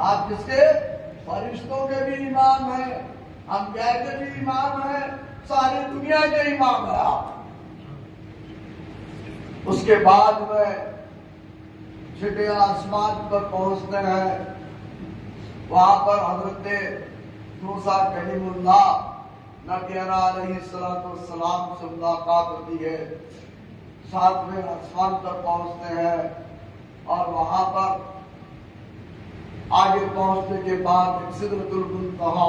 آپ کس کے؟ فرشتوں کے بھی امام ہیں, انبیاء کے بھی امام ہیں, ساری دنیا کے امام ہیں آپ. اس کے بعد میں چھٹے آسمان پر پہنچتے ہیں. وہاں پر حضرت موسیٰ کلیم اللہ نبی علیہ السلام سے ملاقات ہوتی ہے. ساتویں آسمان پر پہنچتے ہیں اور وہاں پر آگے پہنچنے کے بعد ایک سدرۃ المنتہا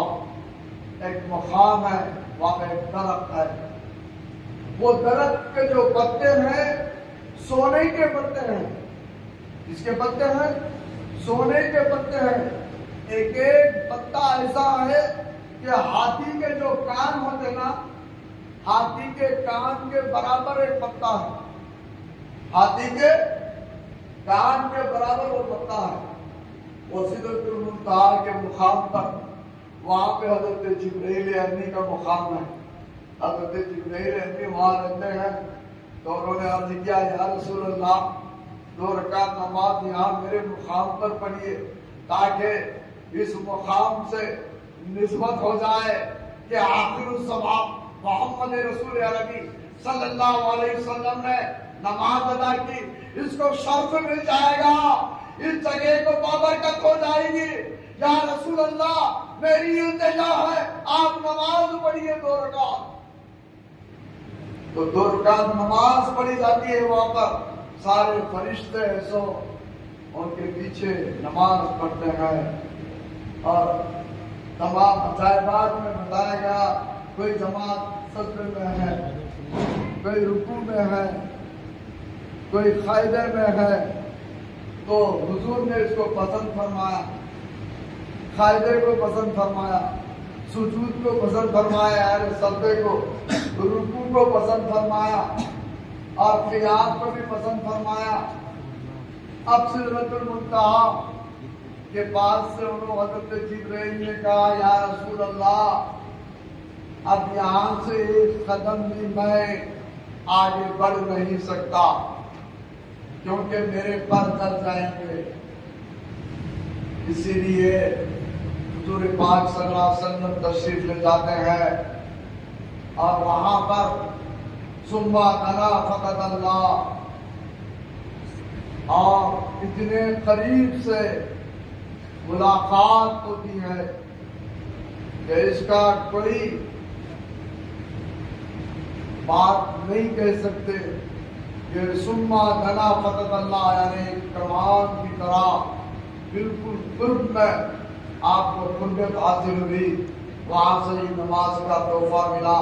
ایک مقام ہے، وہاں پہ ایک درخت ہے. وہ درخت کے جو پتے ہیں سونے کے پتے ہیں. اس کے پتے ہیں سونے کے پتے ہیں. ایک ایک پتا ایسا ہے کہ ہاتھی کے جو کان ہوتے نا، ہاتھی کے کان کے برابر ایک پتا ہے. ہاتھی کے کان کے برابر وہ پتا ہے. وہ سدرۃ المنتہا کے مقام پر وہاں پہ حضرت جبرائیل امی کا مقام ہے. حضرت جبرائیل امی وہاں رہتے ہیں. تو انہوں نے عرض کیا یا رسول اللہ 2 رکعت نماز یہاں میرے مقام پر پڑھیے تاکہ اس مقام سے نسبت ہو جائے کہ آخر الزمان محمد رسول عربی صلی اللہ علیہ وسلم نے نماز ادا کی، اس کو شرف مل جائے گا، اس جگہ کو بابرکت ہو جائے گی. یا رسول اللہ میری التجا ہے آپ نماز پڑھیے 2 رکعت. تو 2 رکعت نماز پڑھی جاتی ہے. وہاں پر سارے فرشتے ایسو ان کے پیچھے نماز پڑھتے ہیں. اور تمام عجائبات میں بتایا گیا کوئی جماعت سجدے میں ہے، کوئی رکوع میں ہے، کوئی قاعدے میں ہے. تو حضور نے اس کو پسند فرمایا، قاعدے کو پسند فرمایا، سجود کو پسند فرمایا، سجدے کو، رکوع کو پسند فرمایا اور قیام کو بھی پسند فرمایا. اب سدرۃ المنتہا کے پاس سے انہوں حضرت جبرائیل نے کہا یا رسول اللہ اب یہاں سے ایک قدم بھی میں آگے بڑھ نہیں سکتا کیونکہ میرے پر چل جائیں گے. اسی لیے حضور پاک صلی اللہ علیہ وسلم تشریف لے جاتے ہیں اور وہاں پر ثم دنا فقد اللہ، اور اتنے قریب سے ملاقات ہوتی ہے کہ اس کا کوئی بات نہیں کہہ سکتے کہ ثم دنا فقد اللہ، یعنی کمان کی طرح بالکل قرب میں آپ کو قربت حاصل ہوئی. وہاں سے ہی نماز کا تحفہ ملا،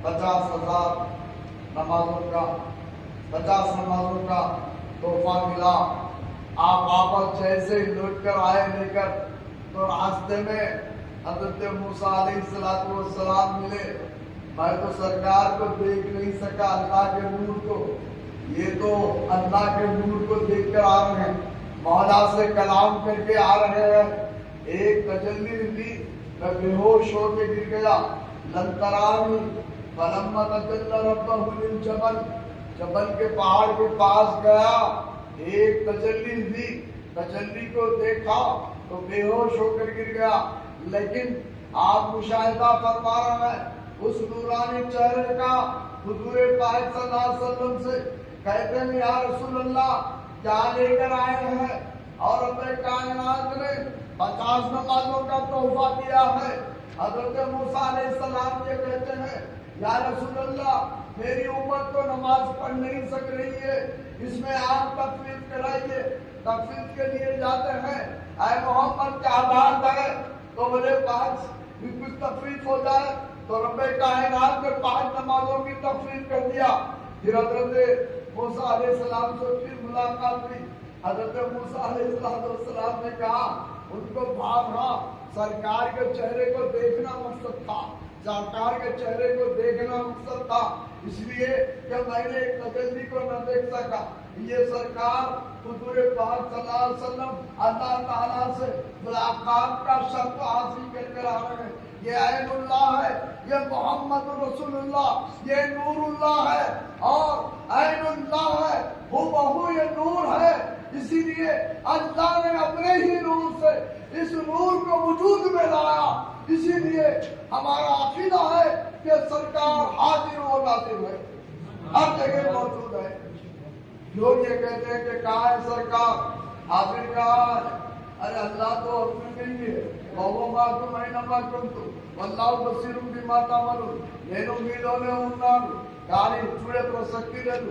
50,000 نمازوں کا 50 نمازوں کا تحفہ ملا. آپ واپس جیسے ہی لوٹ کر آئے لے کر تو راستے میں حضرت موسیٰ علیہ السلام ملے. میں تو سرکار کو دیکھ نہیں سکا، اللہ کے نور کو. یہ تو اللہ کے نور کو دیکھ کر آ رہے ہیں، مولا سے کلام کر کے آ رہے ہیں. ایک تجلی ملی، میں بے ہوش ہو کے گر گیا. لن ترانی فلما تجلی ربہ للجبل، جبل کے پہاڑ کے پاس گیا، ایک تجلی دی، تجلی کو دیکھا تو بے ہوش ہو کر گر گیا. لیکن آپ مشاہدہ فرما رہے ہیں اس نورانی چہرے کا. حضور پاک صلی اللہ علیہ وسلم سے کہتے ہیں یا رسول اللہ کیا لے کر آئے ہیں؟ اور اپنے کائنات نے 50 نمازوں کا تحفہ دیا ہے. حضرت موسیٰ علیہ السلام یہ کہتے ہیں یا رسول اللہ میری امت تو نماز پڑھ نہیں سک رہی ہے، اس میں آپ تخفیف کرائیے. تخفیف کے لیے جاتے ہیں، اے محمد کیا بات ہے تو میرے پاس بھی کچھ تخفیف ہو جائے. تو رب کائنات نے 5 نمازوں کی تخفیف کر دیا. پھر حضرت موسیٰ علیہ السلام سے پھر ملاقات ہوئی. حضرت موسیٰ علیہ السلام نے کہا ان کو بھاگا، سرکار کے چہرے کو دیکھنا مقصد تھا، سرکار کے چہرے کو دیکھنا مقصد تھا، اس لیے کہ میں نے ایک تجلی کو نہ دیکھ سکا. یہ سرکار حضور پاک صلی اللہ علیہ وسلم اللہ تعالیٰ سے ملاقات کا شرط حاصل کر کر آ رہے ہیں. یہ عین اللہ ہے، یہ محمد رسول اللہ، یہ نور اللہ ہے اور عین اللہ ہے، ہو یہ نور ہے. اسی لیے اللہ نے اپنے ہی نور سے اس نور کو وجود میں لایا. اسی لیے ہمارا عقیدہ ہے کہ سرکار حاضر و ناظر ہے، ہر جگہ موجود ہے. لوگ یہ کہتے ہیں کہ کہاں ہے سرکار؟ حاضر کہاں ہے؟ ارے اللہ تو اپنے نہیں ہے. وَهُوَ مَعَكُمْ أَيْنَمَا كُنتُمْ وَاللَّهُ بَصِيرٌ بِمَا تَعْمَلُونَ. నేను మీలోనే ఉన్నాను కానీ చూడే ప్రసక్తి లేదు.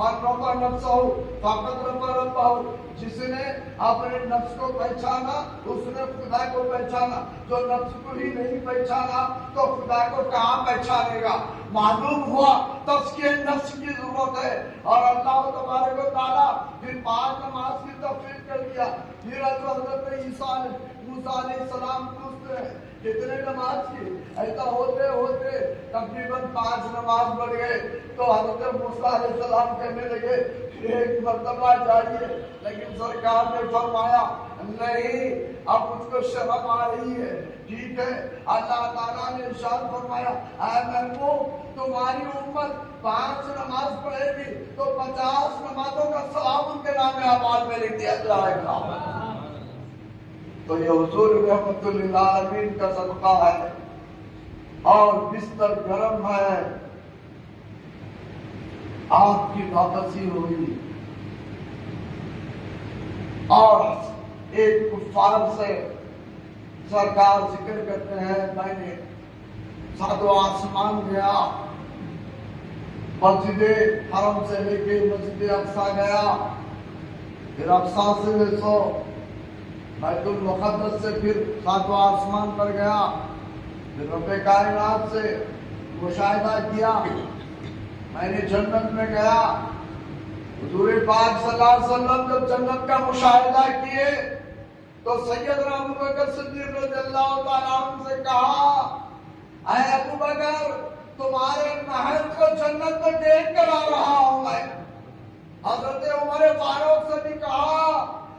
من رفع نفسہ فقط رفع ربہ، جس نے اپنے نفس کو پہچانا اس نے خدا کو پہچانا، جو نفس کو ہی نہیں پہچانا تو خدا کو کہاں پہچانے گا؟ معلوم ہوا تزکیہ نفس کی ضرورت ہے، اور اللہ تبارک و تعالیٰ پھر 5 نماز کی تفصیل کر دیا۔ پھر حضرت موسیٰ علیہ السلام پوچھتے ہیں کتنے نماز کی؟ ایسا ہوتے ہوتے تقریباً 5 نماز بڑھ گئے تو حضرت موسیٰ علیہ السلام کہنے لگے ایک مرتبہ جائیے، لیکن سرکار نے فرمایا نہیں، اب مجھ کو شرم آ رہی ہے۔ ٹھیک ہے، اللہ تعالیٰ نے ارشاد فرمایا اے محبوب تمہاری امت 5 نماز پڑھے گی تو 50 نمازوں کا ثواب ان کے نام اعمال میں لکھ دیا جائے گا۔ تو یہ حضور رحمت للعالمین کا صدقہ ہے، اور بستر گرم ہے، آگ کی واپسی ہوئی، اور ایک کفار سے سرکار ذکر کرتے ہیں میں نے 7 آسمان گیا، مسجد حرم سے لے کے مسجد اقصی گیا، پھر اقصی سے سو بیت المقدس سے پھر 7 آسمان پر گیا، پھر رب کائنات سے مشاہدہ کیا، میں نے جنت میں گیا۔ حضور پاک صلی اللہ علیہ وسلم جب جنت کا مشاہدہ کیے تو سیدنا ابو بکر صدیق رضی اللہ تعالیٰ عنہ سے کہا اے ابو بکر تمہارے محل کو جنت میں دیکھ کر آ رہا ہوں میں۔ حضرت عمر فاروق سے بھی کہا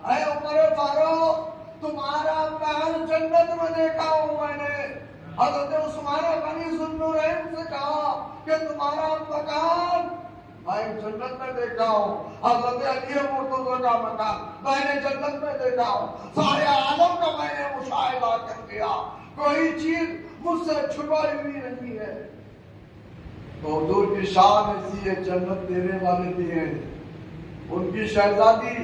اے عمر فاروق تمہارا محل جنت میں دیکھا ہوں میں نے۔ حضرت عثمان غنی ذوالنورین سے کہا کہ تمہارا مکان میں جنت میں دیکھا ہوں۔ حضرت علی مرتضی کا مکان میں نے جنت میں دیکھا ہوں۔ سارے عالم کا میں نے مشاہدہ کر دیا، کوئی چیز مجھ سے چھپائی ہوئی نہیں ہے۔ تو حضور کی شان ایسی ہے، جنت دینے والے بھی ہیں۔ ان کی شہزادی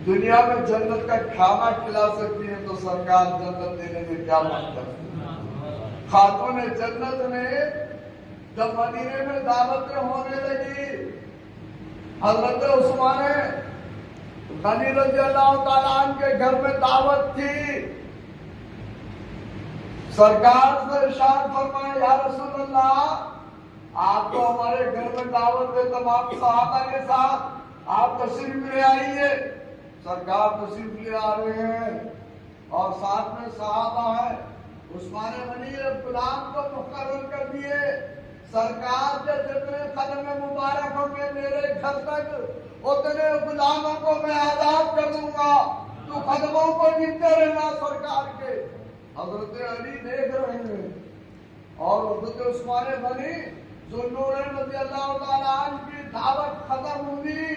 دنیا میں جنت کا کھانا کھلا سکتی ہے تو سرکار جنت دینے میں کیا بات کرتی ہے؟ خاتون جنت نے جب مدینے میں دعوتیں ہونے لگی، حضرت عثمان غنی رضی اللہ تعالیٰ عنہ کے گھر میں دعوت تھی، سرکار سے ارشاد فرمایا یا رسول اللہ آپ کو ہمارے گھر میں دعوت دے، تمام صحابہ کے ساتھ آپ تشریف لے آئیے۔ سرکار تشریف لے آ رہے ہیں اور ساتھ میں صحابہ ہیں۔ عثمان غنی غلام کو مقرر کر دیے، سرکار کے جتنے قدم مبارک ہوں گے میرے گھر تک اتنے غلاموں کو میں آزاد کر دوں گا، تو قدموں کو گنتے رہنا سرکار کے۔ حضرت علی دیکھ رہے ہیں اور حضرت عثمان غنی ذوالنورین رضی اللہ تعالیٰ عنہ کی دعوت ختم ہوئی۔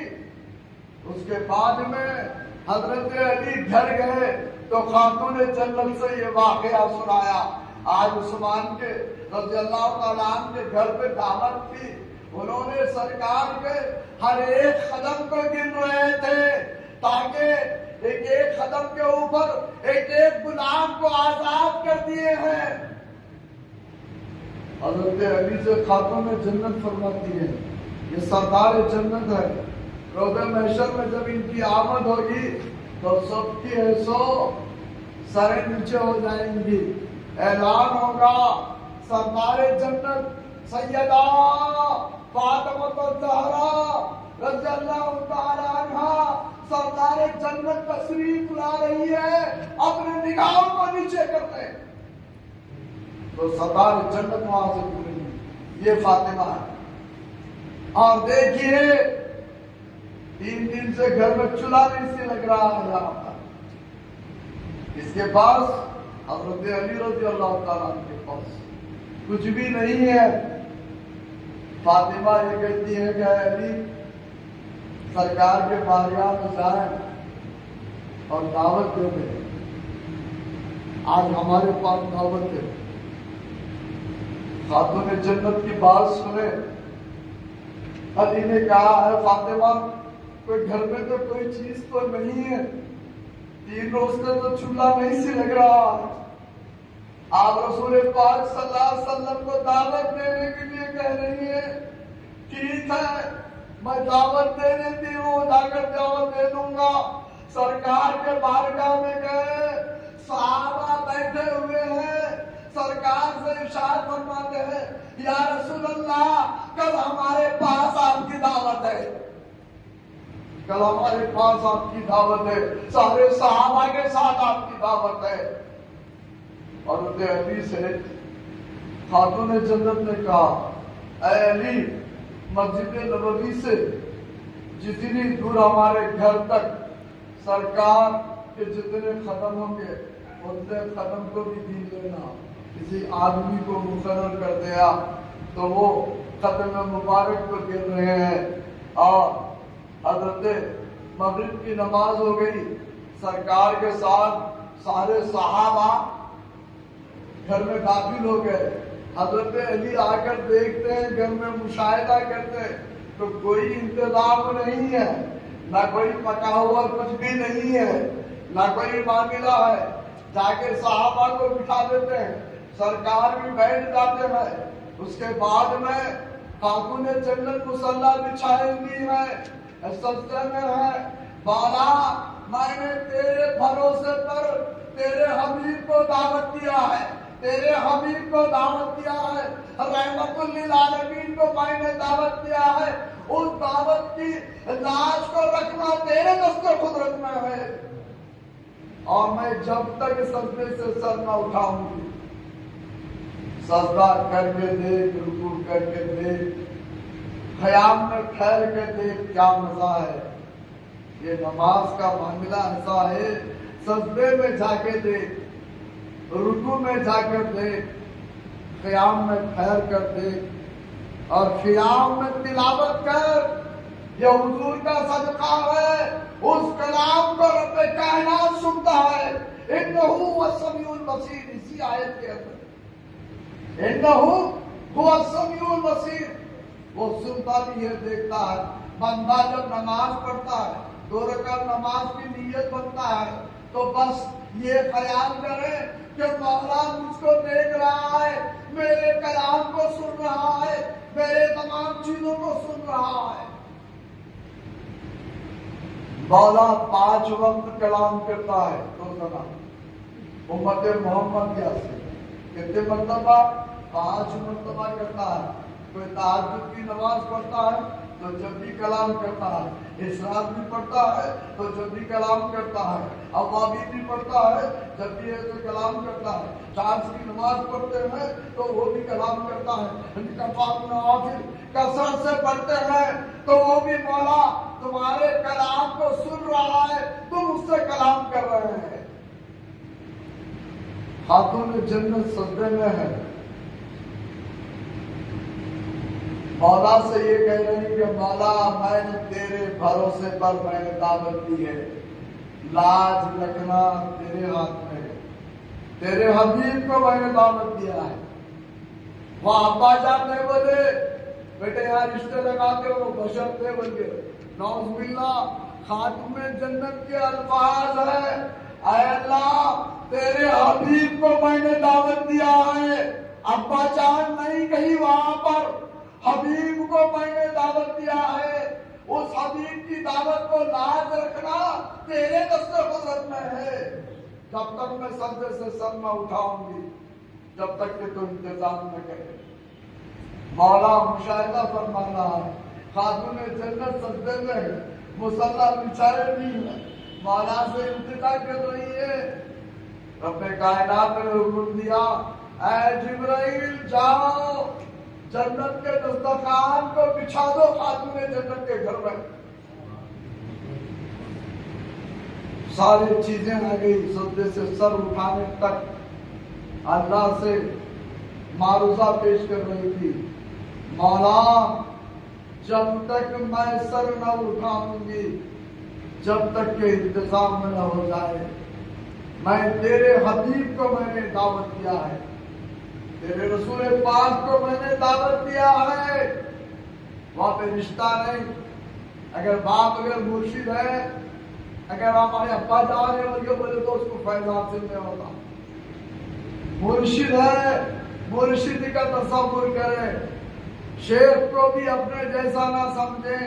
اس کے بعد میں حضرت علی گھر گئے تو خاتون جنت سے یہ واقعہ سنایا۔ آج عثمان کے رضی اللہ تعالیٰ عنہ کے گھر پہ دعوت تھی، انہوں نے سرکار کے ہر ایک قدم کو گن رہے تھے تاکہ ایک ایک قدم کے اوپر ایک ایک غلام کو آزاد کر دیے ہیں۔ حضرت علی سے خاتون جنت فرماتی ہے یہ سردار جنت ہے، روضہ محشر میں جب ان کی آمد ہوگی تو سب کی ایسو سریں نیچے ہو جائیں گی، اعلان ہوگا سردار جنت سیدہ فاطمہ الزہرا رضی اللہ تعالی عنہا سردار جنت تشریف لا رہی ہے، اپنے نگاہوں کو نیچے کر دیں تو سردار جنت وہاں سے گزریں گی۔ یہ فاطمہ ہے، اور دیکھیے 3 دن سے گھر میں چولہا نہیں سے لگ رہا ہے یہاں پر۔ اس کے پاس حضرت علی رضی اللہ تعالیٰ عنہ کے پاس کچھ بھی نہیں ہے۔ فاطمہ یہ کہتی ہے کہ اے علی سرکار کے بارگاہ میں جائیں اور دعوت دے دیں، آج ہمارے پاس دعوت ہے۔ خاتون جنت کی بات سنے، علی نے کہا ہے فاطمہ کوئی گھر میں تو کوئی چیز تو نہیں ہے، 3 روز سے تو چولہا نہیں سی لگ رہا ہے، آپ رسول پاک صلی اللہ علیہ وسلم کو دعوت دینے کے لیے کہہ رہی ہے، ٹھیک ہے میں دعوت دینے دی ہوں، جا کر دعوت دے دوں گا۔ سرکار کے بارگاہ میں گئے، صحابہ بیٹھے ہوئے ہیں، سرکار سے ارشاد فرماتے ہیں یا رسول اللہ کل ہمارے پاس آپ کی دعوت ہے، کل ہمارے پاس آپ کی دعوت ہے، سارے صحابہ کے ساتھ آپ کی دعوت ہے۔ اور علی سے خاتون جنت نے کہا اے علی، مسجد نبوی سے جتنی دور ہمارے گھر تک سرکار کے جتنے قدم ہوں گے اتنے قدم کو بھی گن لینا۔ کسی آدمی کو مقرر کر دیا تو وہ قدم مبارک کو گر رہے ہیں۔ اور حضرت مغرب کی نماز ہو گئی، سرکار کے ساتھ سارے صحابہ گھر میں داخل ہو گئے۔ حضرت علی آ کر دیکھتے ہیں، گھر میں مشاہدہ کرتے ہیں تو کوئی انتظام نہیں ہے، نہ کوئی پکا ہوا کچھ بھی نہیں ہے، نہ کوئی معاملہ ہے۔ جا کے صحابہ کو بٹھا دیتے ہیں، سرکار بھی بیٹھ جاتے ہیں۔ اس کے بعد میں خاتون جنت مصلی بچھائے ہوئی ہے، سجدے میں ہے۔ مولا میں نے تیرے بھروسے پر تیرے حبیب کو دعوت دیا ہے، تیرے حبیب کو دعوت دیا ہے، رحمت للعالمین کو میں نے دعوت دیا ہے۔ اس دعوت کی لاش کو رکھنا تیرے دست قدرت میں ہے، اور میں جب تک سجدے سے سر نہ اٹھاؤں گی، سجدہ کر کے دیکھ، رکوع کر کے دیکھ، قیام میں ٹھہر کے دیکھ، کیا مزہ ہے۔ یہ نماز کا معاملہ ایسا ہے، سجدے میں جا کے دیکھ، رکوع میں جا کر دیکھ، قیام میں ٹھہر کر دیکھ، اور قیام میں تلاوت کر۔ یہ حضور کا صدقہ ہے، اس کلام کو رب کائنات سنتا ہے۔ انہ هو السمیع البصیر، اسی آیت کے اندر انہ هو السمیع البصیر، وہ سنتا بھی ہے، دیکھتا ہے۔ بندہ جب نماز پڑھتا ہے، 2 رکعت نماز کی نیت بنتا ہے تو بس یہ خیال کرے کہ مولا مجھ کو دیکھ رہا ہے، میرے کلام کو سن رہا ہے، میرے تمام چیزوں کو سن رہا ہے۔ مولا 5 وقت کلام کرتا ہے روزانہ امت محمد سے، کتنے مرتبہ؟ 5 مرتبہ کرتا ہے۔ کوئی تہجد کی نماز پڑھتا ہے تو جب بھی کلام کرتا ہے، اشراق بھی پڑھتا ہے تو جب بھی کلام کرتا ہے، اوابی بھی پڑھتا ہے جب بھی ایسے کلام کرتا ہے، چارج کی نماز پڑھتے ہیں تو وہ بھی کلام کرتا ہے، کثرت سے پڑھتے ہیں تو وہ بھی مولا تمہارے کلام کو سن رہا ہے، تم اس سے کلام کر رہے ہیں۔ خاتون جنت سجدے میں ہے، مولا سے یہ کہہ رہی کہ مولا میں نے تیرے بھروسے پر میں نے دعوت دی ہے، لاج رکھنا تیرے ہاتھ میں ہے، تیرے حبیب کو میں نے دعوت دیا ہے۔ وہ ابا جان نہیں بولے بیٹے یہاں رشتے لگاتے ہو، بشر تھے بول کے، نعوذ باللہ۔ خاتم جنت کے الفاظ ہے اے اللہ تیرے حبیب کو میں نے دعوت دیا ہے، ابا جان نہیں کہیں وہاں پر، حبیب کو میں نے دعوت دیا ہے۔ اس حبیب کی دعوت کو لاز رکھنا تیرے دست قدرت میں ہے۔ جب تک میں سجدے سے سر نہ اٹھاؤں گی، جب تک کہ تو انتظام نہ کرے۔ مولا مشاہدہ فرمانا ہے، خاتون جنت سجدے میں ہے، مصلی بچھائے نہیں ہے، مولا سے انتظار کر رہی ہے۔ رب کائنات نے حکم دیا اے جبرائیل جاؤ جنت کے دسترخوان کو بچھا دو خاتون جنت کے گھر میں۔ ساری چیزیں آ گئی، سجدے سے سر اٹھانے تک اللہ سے معروضہ پیش کر رہی تھی، مولا جب تک میں سر نہ اٹھاؤں گی، جب تک کہ انتظام نہ ہو جائے، میں تیرے حبیب کو میں نے دعوت دیا ہے، تیرے رسول پاک کو میں نے دعوت دیا ہے۔ وہاں پہ رشتہ نہیں، اگر باپ اگر مرشد ہے، اگر ہمارے ابا جا رہے ہیں بولے تو اس کو فیض حاصل نہیں ہوتا۔ مرشد ہے، مرشد کا تصور کرے، شیخ کو بھی اپنے جیسا نہ سمجھیں،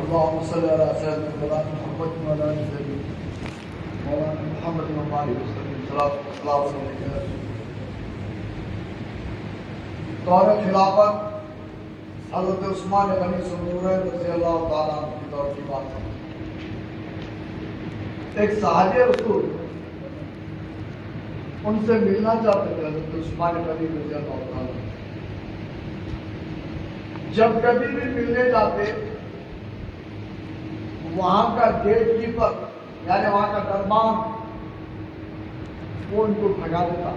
اللهم صل على سيدنا مولانا محمد وعلى ال سيدنا مولانا محمد وعلى وسلم صلاۃ والسلام علیہ. دور خلافت حضرت عثمان غنی ذوالنورین رضی اللہ تعالیٰ عنہ کی دور کی بات ہے. ایک صحابی رسول ان سے ملنا چاہتے تھے حضرت عثمان غنی رضی اللہ تعالیٰ عنہ. جب کبھی بھی ملنے جاتے وہاں کا گیٹ کیپر یعنی وہاں کا دربان وہ ان کو بھگا دیتا.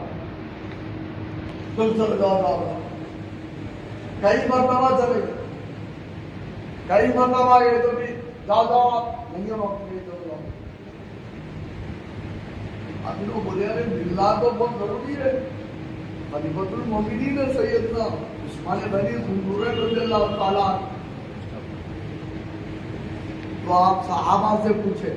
چل جاؤ کئی مرتبہ چلے گئے, کئی مرتبہ گئے تو بھی جاؤ آپ نہیں ہو چلو. اب ان کو بولے ارے ملنا تو بہت ضروری ہے. خلیفۃ المومنین سیدنا عثمان غنی ذوالنورین رضی اللہ تعالیٰ. تو آپ صحابہ سے پوچھے